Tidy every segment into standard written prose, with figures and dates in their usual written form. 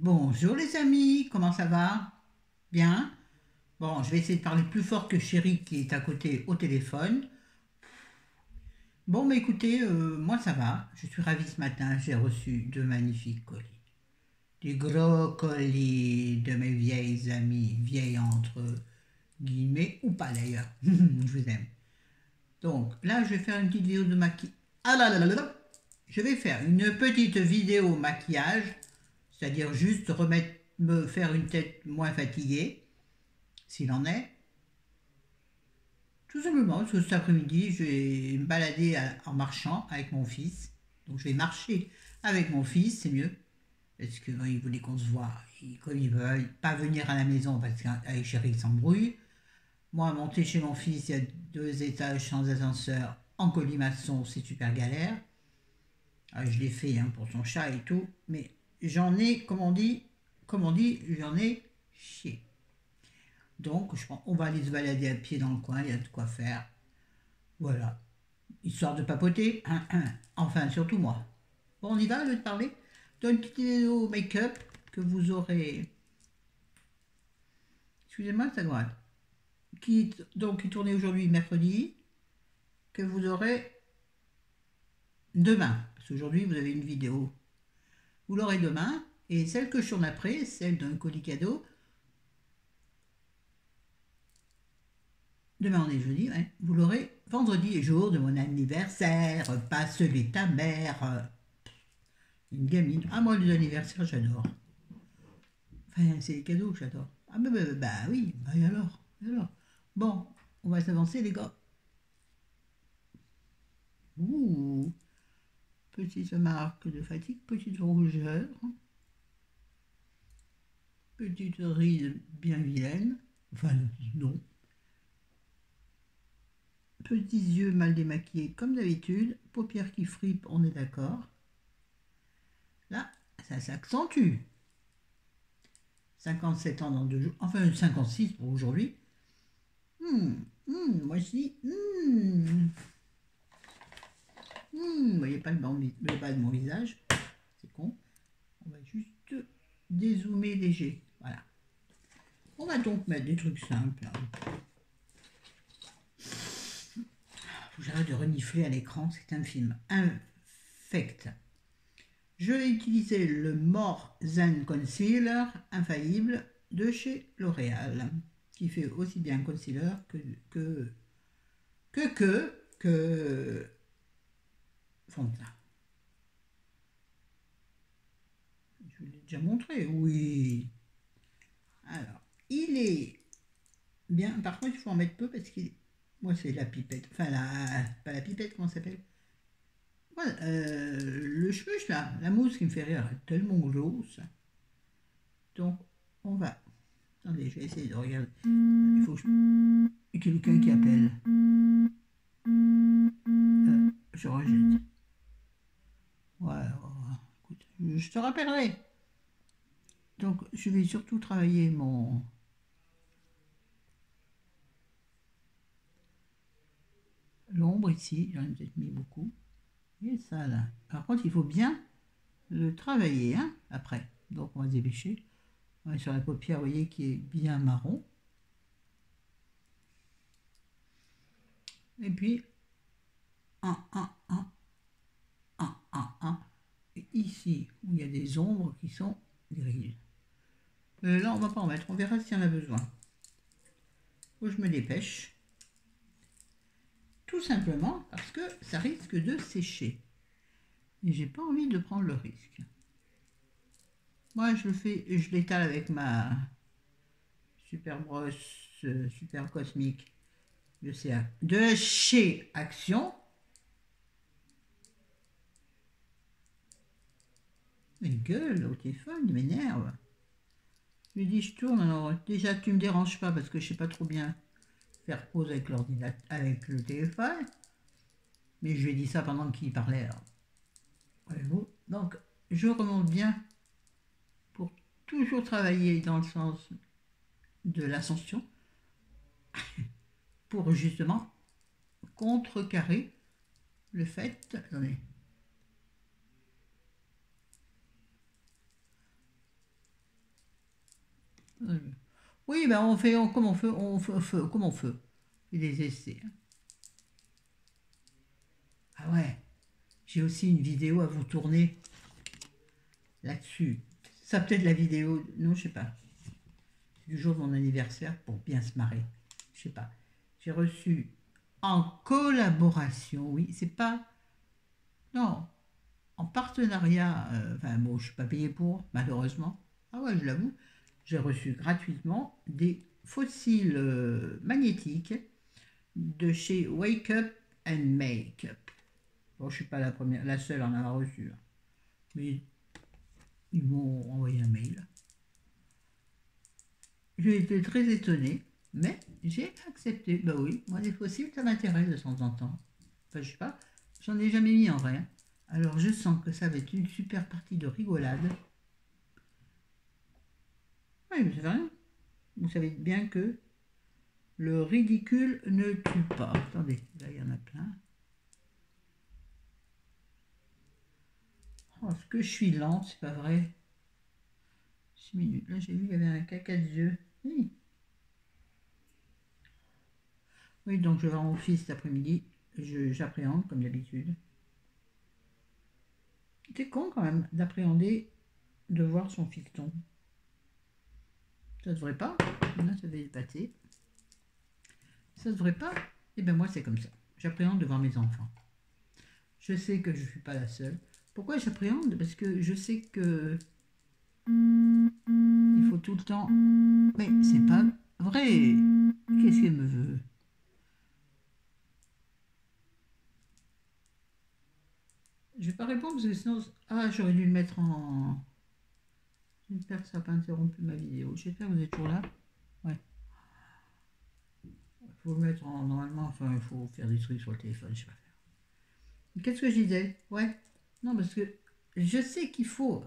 Bonjour les amis, comment ça va? Bien? Bon, je vais essayer de parler plus fort que Chéri qui est à côté au téléphone. Bon, mais écoutez, moi ça va. Je suis ravie ce matin, j'ai reçu deux magnifiques colis. Des gros colis de mes vieilles amies, vieilles entre guillemets, ou pas d'ailleurs. Je vous aime. Donc là, je vais faire une petite vidéo de maquillage. Ah là là là là! Je vais faire une petite vidéo maquillage, c'est-à-dire juste me faire une tête moins fatiguée, s'il en est. Tout simplement, parce que cet après-midi, je vais me balader en marchant avec mon fils. Donc je vais marcher avec mon fils, c'est mieux. Parce que il voulait qu'on se voit, comme il veut, pas venir à la maison parce qu'avec Chéri il s'embrouille. Moi, monter chez mon fils, il y a 2 étages sans ascenseur, en colimaçon, c'est super galère. Alors, je l'ai fait hein, pour son chat et tout, mais j'en ai, comme on dit, j'en ai chié. Donc, on va aller se balader à pied dans le coin, il y a de quoi faire. Voilà. Histoire de papoter, enfin, surtout moi. Bon, on y va, au lieu de parler. Dans une petite vidéo make-up que vous aurez. Excusez-moi, ça doit. Qui tournait aujourd'hui, mercredi, que vous aurez demain. Parce qu'aujourd'hui, vous avez une vidéo. Vous l'aurez demain. Et celle que je tourne après, celle d'un colis cadeau. Demain, on est jeudi, ouais. Vous l'aurez vendredi, jour de mon anniversaire, pas celui de ta mère. Une gamine. Ah, moi, les anniversaires, j'adore. Enfin, c'est les cadeaux que j'adore. Ah, bah oui, bah, et alors, et alors. Bon, on va s'avancer, les gars. Ouh, petite marque de fatigue, petite rougeur, petite ride bien vilaine. Enfin, non. Petits yeux mal démaquillés comme d'habitude, paupières qui fripent, on est d'accord. Là, ça s'accentue. 57 ans dans 2 jours, enfin 56 pour aujourd'hui. Moi je dis, vous voyez pas le bas de mon visage, c'est con. On va juste dézoomer léger, voilà. On va donc mettre des trucs simples. Faut que j'arrête de renifler à l'écran, c'est un film infect. Je vais utiliser le More Zen Concealer infaillible de chez L'Oréal, qui fait aussi bien concealer que fond de teint. Je vous l'ai déjà montré, oui. Alors, il est bien. Par contre, il faut en mettre peu parce que moi, c'est la pipette. Enfin, pas la pipette, comment ça s'appelle? Voilà, le cheveu là, la mousse qui me fait rire, est tellement grosse. Donc, on va. Attendez, je vais essayer de regarder. Il faut que je. Il y a quelqu'un qui appelle. Je rejette. Voilà. Écoute, je te rappellerai. Donc, je vais surtout travailler l'ombre ici. J'en ai peut-être mis beaucoup. Et ça, là. Par contre, il faut bien le travailler, hein, après. Donc, on va se dépêcher. On est sur la paupière, vous voyez, qui est bien marron. Et puis, et ici, où il y a des ombres qui sont grises. Là, on va pas en mettre. On verra s'il y en a besoin. Faut que je me dépêche. Tout simplement parce que ça risque de sécher. Et j'ai pas envie de prendre le risque. Moi, je l'étale avec ma super brosse, super cosmique de chez Action. Il gueule au téléphone, il m'énerve. Je lui dis, je tourne, alors déjà tu me déranges pas parce que je sais pas trop bien faire pause avec l'ordinateur, avec le téléphone. Mais je lui ai dit ça pendant qu'il parlait. Alors. Voyez-vous. Donc, je remonte bien pour toujours travailler dans le sens de l'ascension pour justement contrecarrer le fait. Attendez. Euh, Oui, ben on fait, comme on fait, comme on fait. Et des essais. Ah ouais, j'ai aussi une vidéo à vous tourner là-dessus. Ça peut-être la vidéo, non, je sais pas. C'est du jour de mon anniversaire pour bien se marrer. Je sais pas. J'ai reçu en collaboration, oui, c'est pas, non, en partenariat, enfin bon, je suis pas payé pour, malheureusement. Ah ouais, je l'avoue, j'ai reçu gratuitement des fossiles magnétiques de chez Wake Up and Make Up. Bon, je suis pas la première, la seule à en avoir reçu, hein. Mais ils m'ont envoyé un mail. J'ai été très étonnée, mais j'ai accepté. Bah oui, moi les fossiles, ça m'intéresse de temps en temps. Enfin, je sais pas, j'en ai jamais mis en vrai, hein. Alors je sens que ça va être une super partie de rigolade. Oui, mais c'est rien. Vous savez bien que le ridicule ne tue pas. Attendez, là il y en a plein. Oh, est-ce que je suis lente, c'est pas vrai. 6 minutes. Là j'ai vu qu'il y avait un caca de yeux. Oui. Oui, donc je vais voir mon fils cet après-midi. J'appréhende comme d'habitude. C'est con quand même d'appréhender de voir son fiston. Ça devrait pas. Là, ça devait épater. Ça devrait pas. Et bien moi, c'est comme ça. J'appréhende de voir mes enfants. Je sais que je ne suis pas la seule. Pourquoi j'appréhende? Parce que je sais que il faut tout le temps. Mais c'est pas vrai. Qu'est-ce qu'elle me veut? Je vais pas répondre parce que sinon. Ah, j'aurais dû le mettre en. J'espère que ça n'a pas interrompu ma vidéo. J'espère que vous êtes toujours là. Ouais. Il faut le mettre en. Normalement, enfin, il faut faire des trucs sur le téléphone. Je sais pas faire. Qu'est-ce que je disais? Ouais. Non, parce que je sais qu'il faut,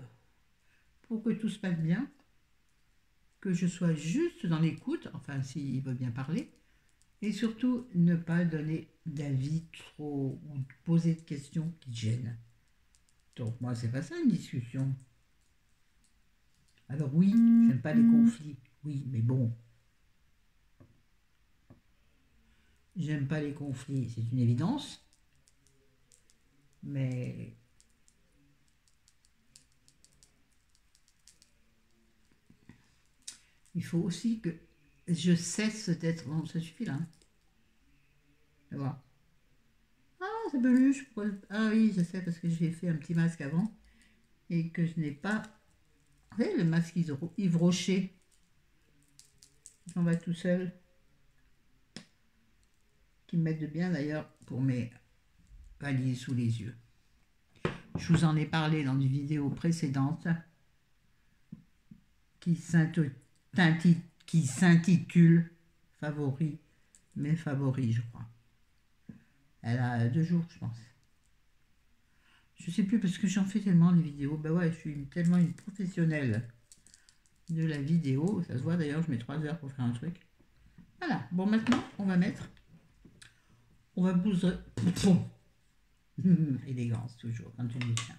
pour que tout se passe bien, que je sois juste dans l'écoute, enfin, s'il veut bien parler, et surtout ne pas donner d'avis trop ou poser de questions qui gênent. Donc, moi, c'est pas ça une discussion. Alors, oui, j'aime pas les conflits. Oui, mais bon, j'aime pas les conflits, c'est une évidence, mais il faut aussi que je cesse d'être. Bon, ça suffit là, hein. Tu vois. Ah, c'est peluche. Ah oui, je sais, parce que j'ai fait un petit masque avant et que je n'ai pas. Vous savez, le masque Yves Rocher, qui s'en va tout seul, qui me mettent de bien d'ailleurs pour mes paliers sous les yeux. Je vous en ai parlé dans une vidéo précédente qui s'intitule Favoris, mes favoris, je crois. Elle a 2 jours, je pense. Je sais plus parce que j'en fais tellement les vidéos. Ben ouais, je suis tellement une professionnelle de la vidéo. Ça se voit d'ailleurs, je mets 3 heures pour faire un truc. Voilà. Bon, maintenant, on va mettre. On va poudrer. Élégance, toujours, quand tu dis ça.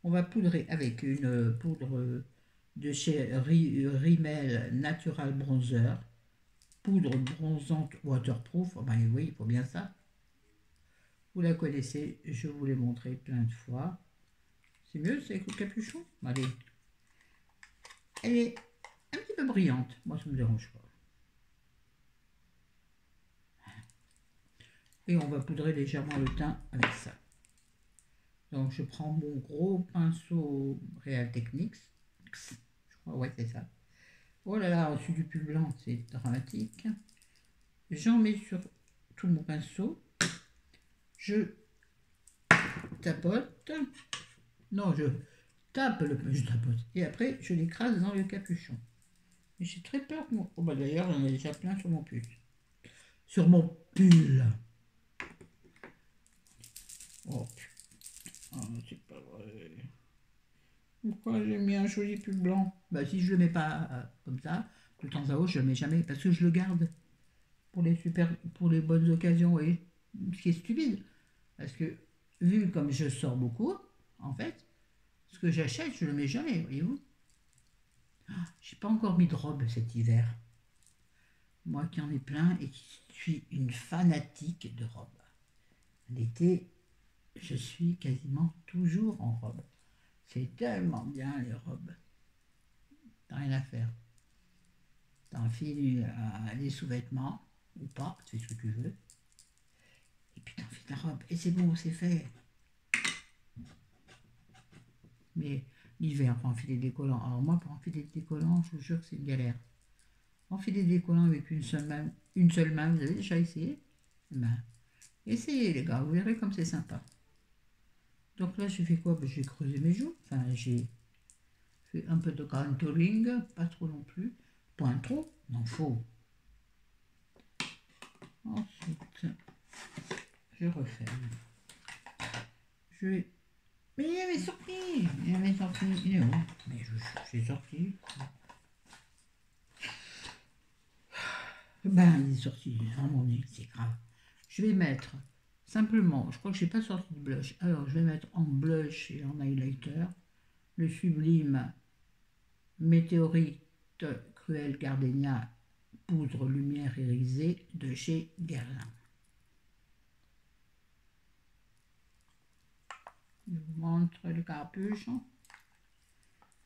On va poudrer avec une poudre de chez Rimmel Natural Bronzer. Poudre bronzante waterproof. Oh ben oui, il faut bien ça. Vous la connaissez, je vous l'ai montré plein de fois. C'est mieux, c'est avec le capuchon. Allez. Elle est un petit peu brillante. Moi, ça ne me dérange pas. Et on va poudrer légèrement le teint avec ça. Donc, je prends mon gros pinceau Real Techniques. Je crois, ouais, c'est ça. Oh là là, au-dessus du pull blanc, c'est dramatique. J'en mets sur tout mon pinceau. Je tapote. Non, je tape je tapote. Et après, je l'écrase dans le capuchon. Et j'ai très peur que mon. Oh bah d'ailleurs, j'en ai déjà plein sur mon pull. Sur mon pull. Oh putain, c'est pas vrai. Pourquoi j'ai mis un joli pull blanc? Bah si je le mets pas comme ça, de temps à autre, je le mets jamais parce que je le garde pour les bonnes occasions. Et ce qui est stupide, parce que vu comme je sors beaucoup, en fait, ce que j'achète, je le mets jamais, voyez-vous. J'ai pas encore mis de robe cet hiver. Moi qui en ai plein et qui suis une fanatique de robe. L'été, je suis quasiment toujours en robe. C'est tellement bien les robes. T'as rien à faire. T'enfiles des sous-vêtements, ou pas, tu fais ce que tu veux. Et puis t'enfiles ta robe. Et c'est bon, c'est fait. Mais l'hiver, pour enfiler des collants. Alors moi, pour enfiler des collants, je vous jure que c'est une galère. Enfiler des collants avec une seule main, vous avez déjà essayé? Ben, essayez les gars, vous verrez comme c'est sympa. Donc là, j'ai fait quoi? Ben, j'ai creusé mes joues. Enfin, j'ai fait un peu de contouring, pas trop non plus. Point trop, non faut. Ensuite, je referme. Je vais... Mais il avait sorti. Il avait sorti. Il est où? Mais j'ai sorti. Ben, il est sorti. À mon nez, c'est grave. Je vais mettre simplement, je crois que j'ai pas sorti de blush. Alors, je vais mettre en blush et en highlighter le Sublime Météorite Cruel Gardenia poudre lumière irisée de chez Guerlain. Je vous montre le capuchon.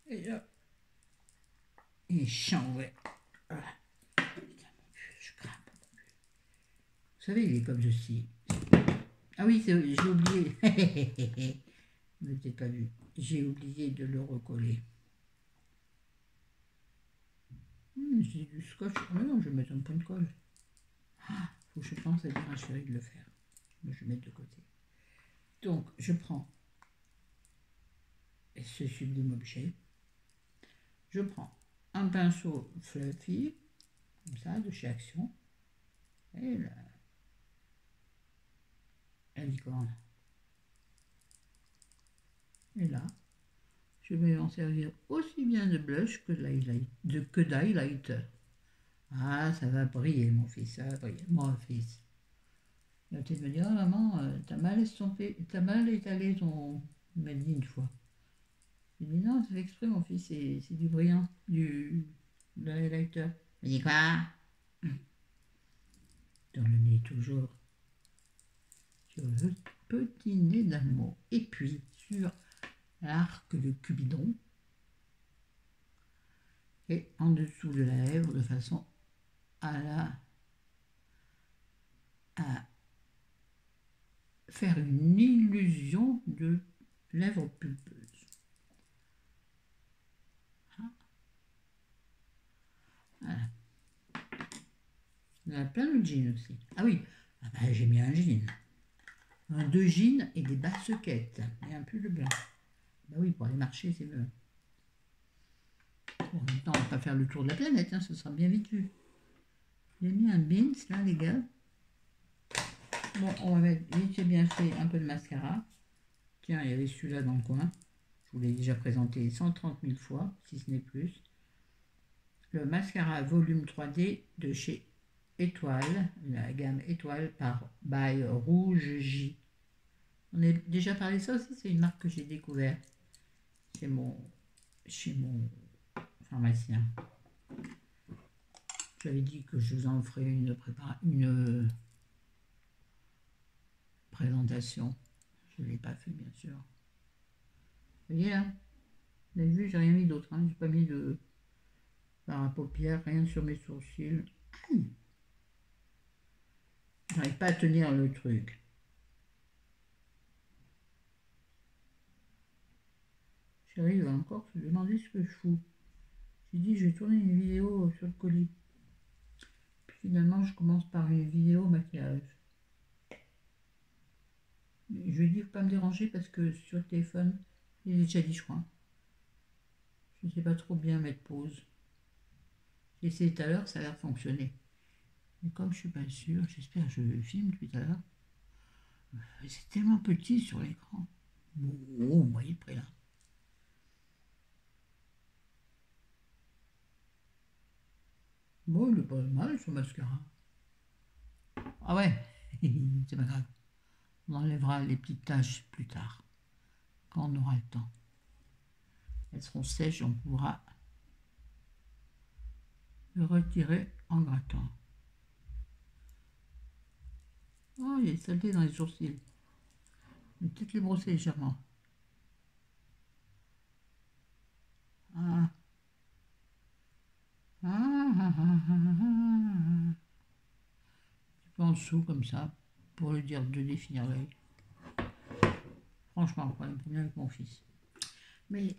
Et là, il est chambré. Voilà. Putain, mon Dieu, je crame. Vous savez, il est comme ceci. Ah oui, j'ai oublié. Vous n'avez peut-être pas vu. J'ai oublié de le recoller. C'est du scotch. Ah non, je vais mettre un point de colle. Faut que je pense à dire à Chérie de le faire. Mais je vais mettre de côté. Donc, je prends ce sublime objet. Je prends un pinceau fluffy, comme ça, de chez Action. Et la licorne. Et là, je vais m'en servir aussi bien de blush que d'highlighter. Ah, ça va briller, mon fils, ça va briller. Mon fils. Il va peut-être me dire, ah, maman, t'as mal étalé ton... Il m'a dit une fois. Il dit, non, c'est fait exprès, mon fils, c'est du brillant, de highlighter. Il dit quoi? Dans le nez, toujours. Sur le petit nez d'amour. Et puis, sur l'arc de Cupidon. Et en dessous de la lèvre, de façon à faire une illusion de lèvres pulpeuses. Voilà. Il y a plein de jeans aussi. Ah oui, ah bah, j'ai mis un jean. Deux jeans et des baskets. Et un pull blanc. Bah oui, pour aller marcher, c'est mieux. Bon, en même temps, on va pas faire le tour de la planète, hein, ce sera bien vite vu. J'ai mis un bins là, les gars. Bon, on va mettre vite et bien fait un peu de mascara. Tiens, il y avait celui-là dans le coin. Je vous l'ai déjà présenté 130 000 fois, si ce n'est plus. Le mascara volume 3D de chez Étoile, la gamme Étoile par by Rouge J. On a déjà parlé de ça aussi, c'est une marque que j'ai découvert chez mon pharmacien. J'avais dit que je vous en ferai une présentation. Je ne l'ai pas fait, bien sûr. Vous voyez là, vous avez vu, j'ai rien mis d'autre. Hein. J'ai pas mis de fard à paupières, rien sur mes sourcils. J'arrive pas à tenir le truc. Chérie va encore se demander ce que je fous. J'ai dit, je vais tourner une vidéo sur le colis. Puis finalement, je commence par une vidéo maquillage. Je lui ai dit, faut pas me déranger parce que sur le téléphone, il est déjà dit, je crois. Je ne sais pas trop bien mettre pause. J'ai essayé tout à l'heure, ça a l'air de fonctionner. Mais comme je suis pas sûre, j'espère que je filme tout à l'heure. C'est tellement petit sur l'écran. Bon, vous voyez le prix là. Bon, il est pas mal ce mascara. Ah ouais, c'est pas grave. On enlèvera les petites taches plus tard, quand on aura le temps. Elles seront sèches, on pourra Le retirer en grattant. Oh, il y a des saletés dans les sourcils. Je vais peut-être les brosser légèrement. Ah. Ah, ah, ah, ah, ah. Un petit peu en dessous, comme ça, pour le dire de définir l'œil. Franchement, le problème bien avec mon fils. Mais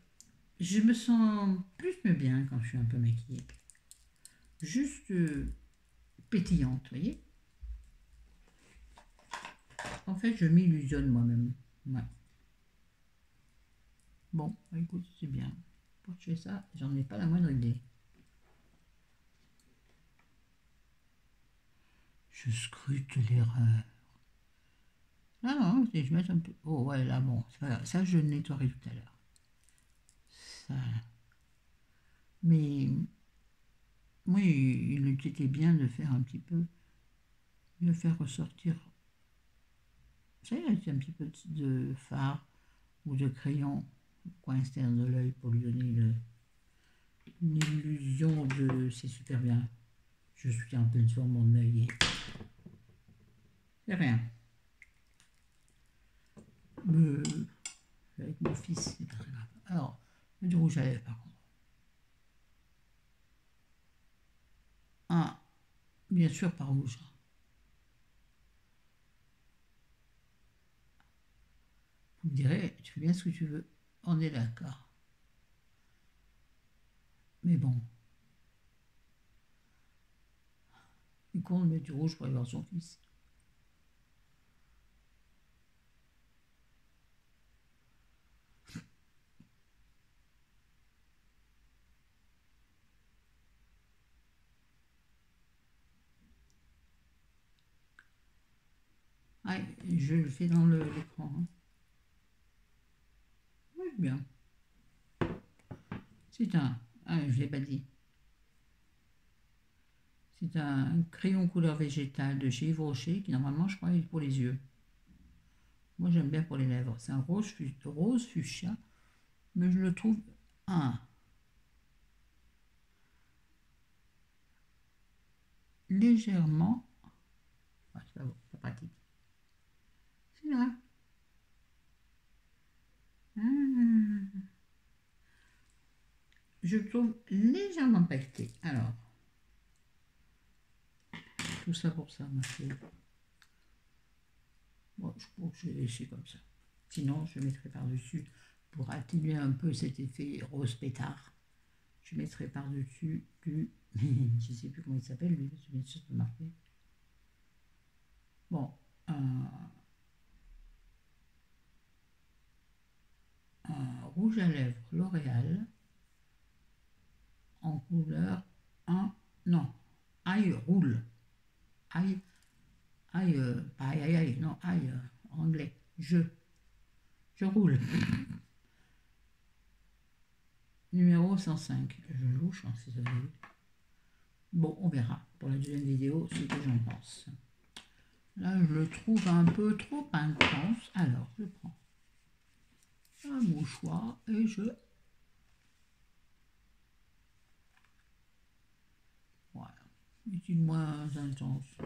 je me sens plus mais bien quand je suis un peu maquillée. Juste pétillante, vous voyez. En fait, je m'illusionne moi-même. Ouais. Bon, écoute, c'est bien. Pour que je fais ça, j'en ai pas la moindre idée. Je scrute l'erreur. Ah non, si je mets un peu... Oh ouais, là, bon, c'est pas grave. Ça, je le nettoierai tout à l'heure. Ça... Mais... Oui, il était bien de faire un petit peu... De faire ressortir... Ça y est, un petit peu de fard ou de crayon au coin externe de l'œil pour lui donner une illusion de... C'est super bien. Je suis un peu sur mon œil. C'est rien. Avec mon fils, c'est pas très grave. Alors, du rouge à lèvres par contre. Ah, bien sûr pas rouge. Vous me direz, tu fais bien ce que tu veux. On est d'accord. Mais bon. Il compte mettre du rouge pour aller voir son fils. Ah, je le fais dans l'écran. Hein. Oui, bien. C'est un... Ah, je ne l'ai pas dit. C'est un crayon couleur végétale de chez Yves Rocher qui normalement je crois est pour les yeux. Moi j'aime bien pour les lèvres. C'est un rose fuchsia, mais je le trouve légèrement. Ah, c'est pas pratique. C'est là. Je le trouve légèrement paqueté. Alors, tout ça pour ça, ma fille. Bon, je pense que je vais laisser comme ça. Sinon, je mettrai par-dessus, pour atténuer un peu cet effet rose pétard, je mettrai par-dessus du... je ne sais plus comment il s'appelle, lui, parce que bien sûr, c'est marqué. Bon, un rouge à lèvres L'Oréal en couleur 1, non, ail roule. Ail, pas aïe, non, ail, en anglais, je roule. Numéro 105. Je louche, hein, si ça veut. Bon, on verra pour la deuxième vidéo ce que j'en pense. Là, je le trouve un peu trop intense. Alors, je prends un mouchoir et je... Voilà. Est-il moins intense?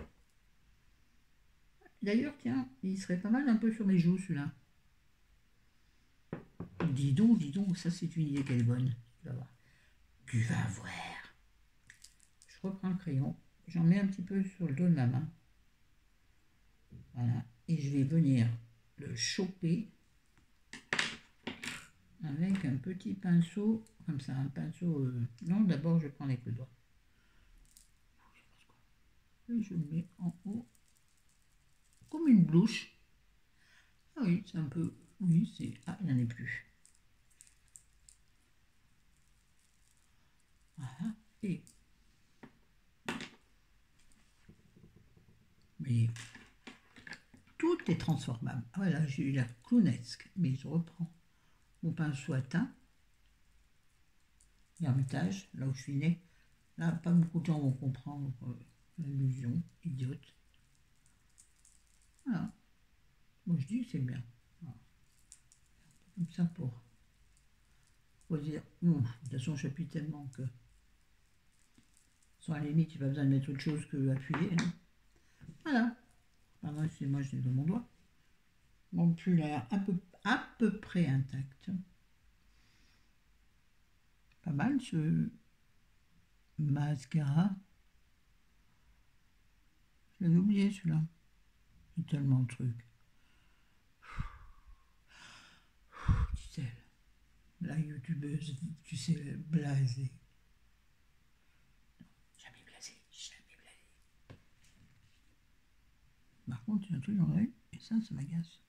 D'ailleurs, tiens, il serait pas mal un peu sur mes joues, celui-là. Dis donc, ça c'est une idée qu'elle est bonne. Tu vas voir. Tu vas voir. Je reprends le crayon. J'en mets un petit peu sur le dos de ma main. Voilà. Et je vais venir le choper avec un petit pinceau, comme ça, un pinceau... Non, d'abord, je prends avec le doigt. Et je le mets en haut, comme une blouche. Ah oui, c'est un peu... Oui, c'est... Ah, il n'en est plus. Voilà. Et... Mais... Tout est transformable. Ah, voilà, j'ai eu la clownesque. Mais je reprends mon pinceau à teint. L'Ermitage, là où je suis née. Là, pas beaucoup de gens vont comprendre l'illusion idiote. Voilà. Moi, je dis que c'est bien. Voilà. Comme ça pour dire, de toute façon, j'appuie tellement que Sans à la limite, il n'y a pas besoin de mettre autre chose que appuyer. Hein. Voilà. Pardon, excusez-moi, je l'ai dans mon doigt. Mon pull a l'air à peu près intact. Pas mal ce mascara. Je l'avais oublié celui-là. Il y a tellement de trucs. Gisèle, la youtubeuse, tu sais, blasée. Jamais blasée, jamais blasée. Par contre, il y a un truc dans l'œil, et ça m'agace.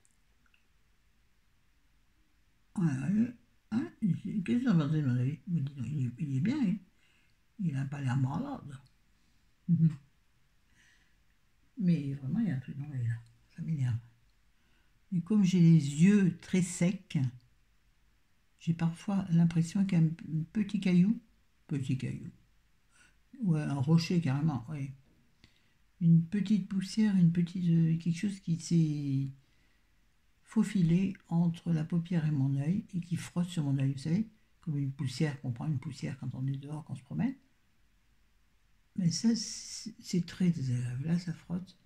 Qu'est-ce que ça va dans l'œil? Il est bien, hein. Il n'a pas l'air malade. Mais vraiment, il y a un truc dans l'œil là. Ça m'énerve. Et comme j'ai les yeux très secs, j'ai parfois l'impression qu'il y a un petit caillou, ouais, un rocher carrément, ouais. Une petite poussière, quelque chose qui s'est faufilé entre la paupière et mon œil et qui frotte sur mon œil, vous savez, comme une poussière, qu'on prend une poussière quand on est dehors, quand on se promène. Mais ça, c'est très désagréable. Là, ça frotte.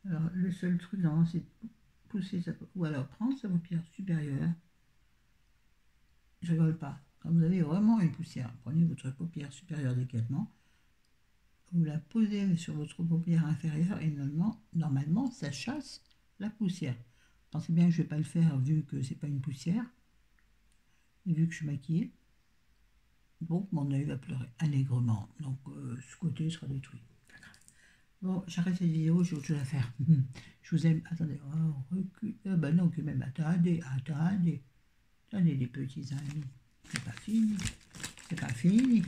Alors, le seul truc, normalement, c'est pousser sa paupière, ou alors prendre sa paupière supérieure. Je rigole pas. Quand vous avez vraiment une poussière, prenez votre paupière supérieure délicatement, vous la posez sur votre paupière inférieure et normalement ça chasse la poussière. Pensez bien que je ne vais pas le faire vu que c'est pas une poussière, et vu que je suis maquillée. Donc mon œil va pleurer allègrement. Donc ce côté sera détruit. Bon, j'arrête cette vidéo, j'ai autre chose à faire. Je vous aime. Attendez, oh, recule. Bah non, que même. Attendez. Attendez les petits amis. C'est pas fini. C'est pas fini.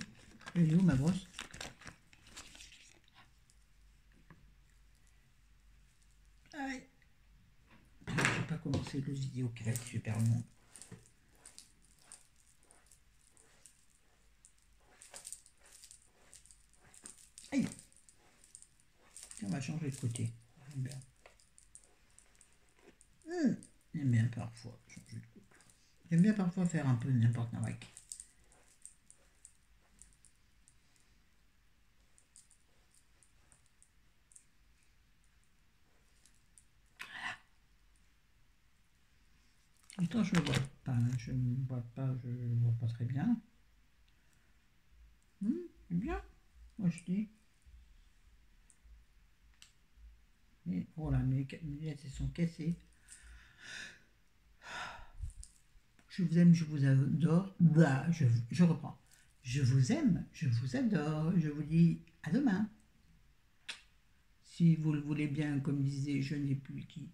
Elle est où ma brosse? Aïe. Je vais pas commencer le vidéo qui va être super longue. Aïe. On va changer de côté. J'aime bien parfois changer de côté. J'aime bien parfois faire un peu n'importe quoi. Pourtant, je ne vois pas, je ne vois pas très bien. C'est bien, moi je dis. Mais oh là, mes lunettes elles sont cassées. Je vous aime, je vous adore. Bah, je reprends. Je vous aime, je vous adore. Je vous dis à demain. Si vous le voulez bien, comme disait je n'ai plus qui.